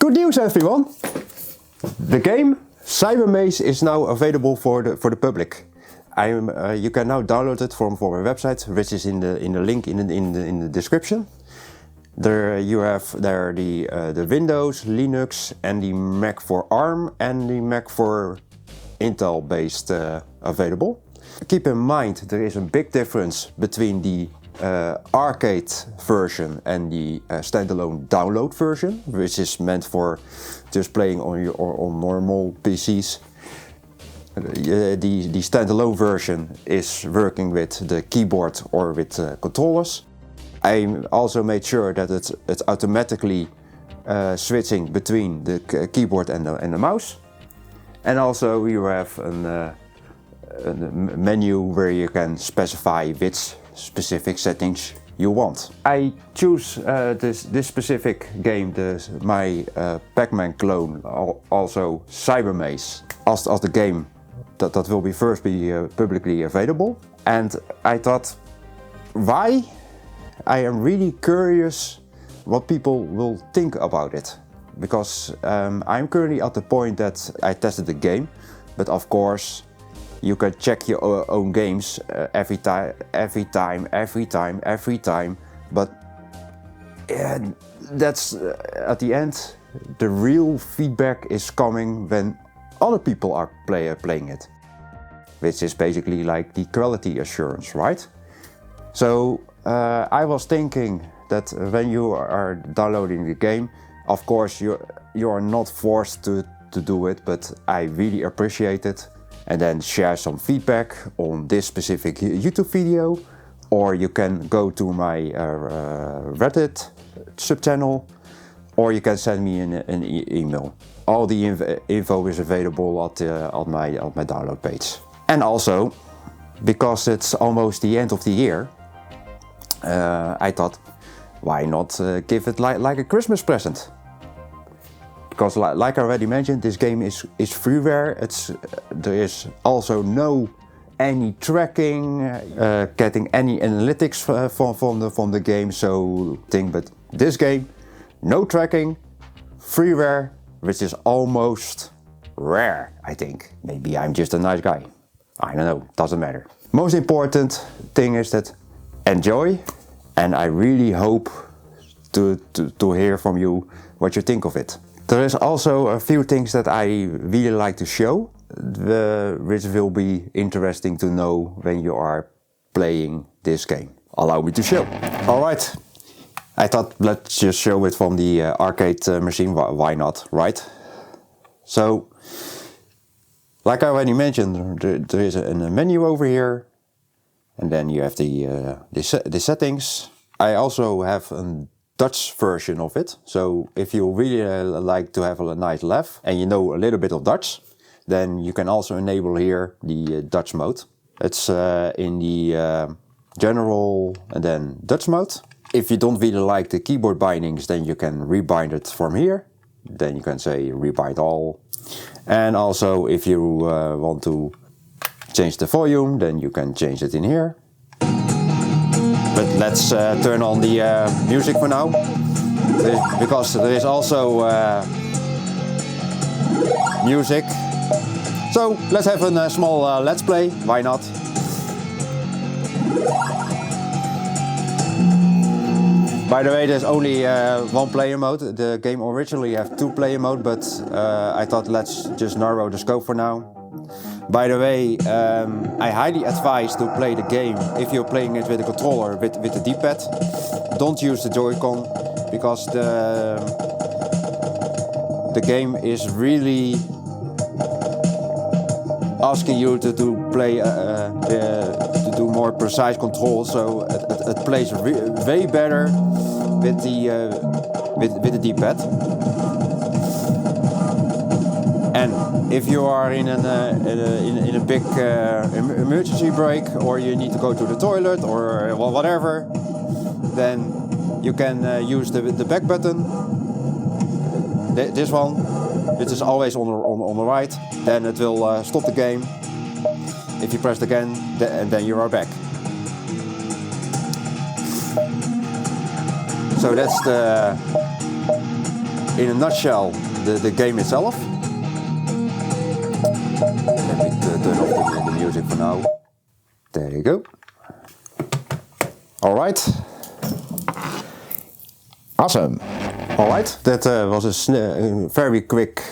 Good news, everyone! The game Cybermaze is now available for the public. You can now download it from our website, which is in the link in the description. There you have the Windows, Linux, and the Mac for ARM and the Mac for Intel based available. Keep in mind there is a big difference between the arcade version and the standalone download version, which is meant for just playing on normal PCs. The standalone version is working with the keyboard or with controllers. I also made sure that it's automatically switching between the keyboard and the mouse. And also you have a menu where you can specify which specific settings you want. I choose this specific game, my Pac-Man clone, also Cybermaze, as the game that will be first publicly available. And I thought, why? I am really curious what people will think about it. Because I'm currently at the point that I tested the game, but of course you can check your own games every time. But that's at the end, the real feedback is coming when other people are playing it, which is basically like the quality assurance, right? So I was thinking that when you are downloading the game, of course you are not forced to do it, but I really appreciate it. And then share some feedback on this specific YouTube video, or you can go to my Reddit sub-channel, or you can send me an email. All the info is available on my download page. And also, because it's almost the end of the year, I thought, why not give it like a Christmas present? Because like I already mentioned, this game is freeware. There is also no any tracking, getting any analytics from the game. But this game, no tracking, freeware, which is almost rare, I think. Maybe I'm just a nice guy. I don't know, doesn't matter. Most important thing is that enjoy, and I really hope to hear from you what you think of it. There is also a few things that I really like to show, which will be interesting to know when you are playing this game. Allow me to show. Alright, I thought let's just show it from the arcade machine, why not, right? So, like I already mentioned, there is a menu over here, and then you have the settings. I also have a Dutch version of it, so if you really like to have a nice laugh and you know a little bit of Dutch, then you can also enable here the Dutch mode. It's in the general and then Dutch mode. If you don't really like the keyboard bindings, then you can rebind it from here. Then you can say rebind all. And also if you want to change the volume, then you can change it in here. But let's turn on the music for now, because there is also music. So let's have a small let's play, why not? By the way, there's only one player mode. The game originally had 2 player mode, but I thought let's just narrow the scope for now. By the way, I highly advise to play the game if you're playing it with a controller with the D-pad. Don't use the Joy-Con, because the game is really asking you to do more precise control. So it plays way better with the D-pad. And if you are in a big emergency break, or you need to go to the toilet or whatever, then you can use the back button, this one, which is always on the right. Then it will stop the game. If you press it again, then you are back. So that's in a nutshell the game itself. Let me turn off the music for now. There you go. Alright. Awesome. Alright, that was a very quick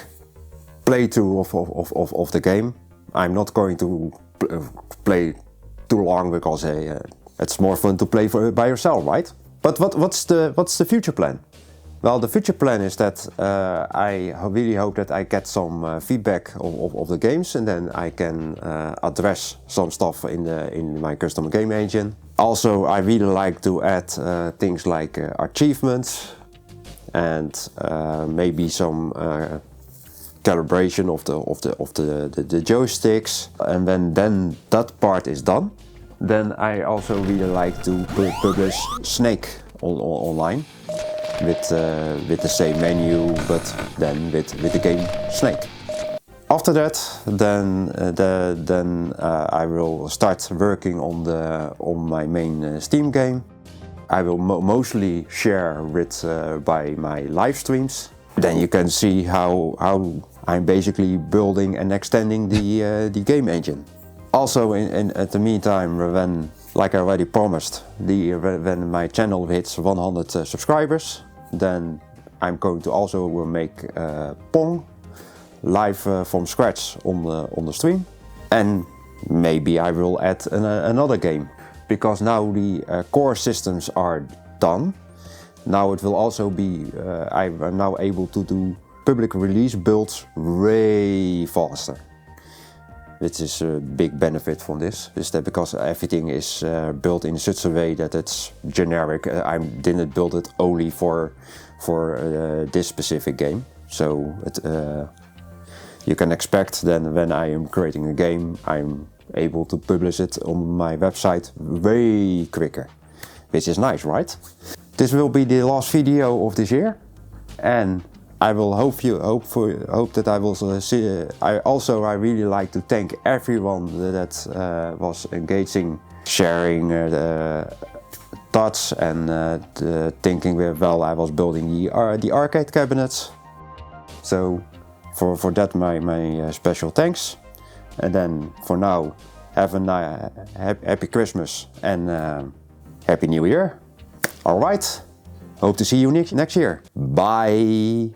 playthrough of the game. I'm not going to play too long because it's more fun to play by yourself, right? But what's the future plan? Well, the future plan is that I really hope that I get some feedback of the games, and then I can address some stuff in my custom game engine. Also, I really like to add things like achievements and maybe some calibration of the joysticks. And then that part is done, then I also really like to publish Snake online with the same menu, but then with the game Snake. After that, then I will start working on my main Steam game. I will mostly share it by my live streams. Then you can see how I'm basically building and extending the game engine. Also, at the meantime, when, like I already promised, when my channel hits 100 subscribers, then I'm going to also make Pong live from scratch on the stream. And maybe I will add another game, because now the core systems are done. Now it will also be, I'm now able to do public release builds way faster. Which is a big benefit from this, is that because everything is built in such a way that it's generic. I didn't build it only for this specific game. So you can expect then when I am creating a game, I'm able to publish it on my website way quicker. Which is nice, right? This will be the last video of this year, and I will hope that I will see. I really like to thank everyone that was engaging, sharing thoughts and thinking while I was building the arcade cabinets. So for that my special thanks. And then for now, have a happy Christmas and Happy New Year. All right. Hope to see you next year. Bye.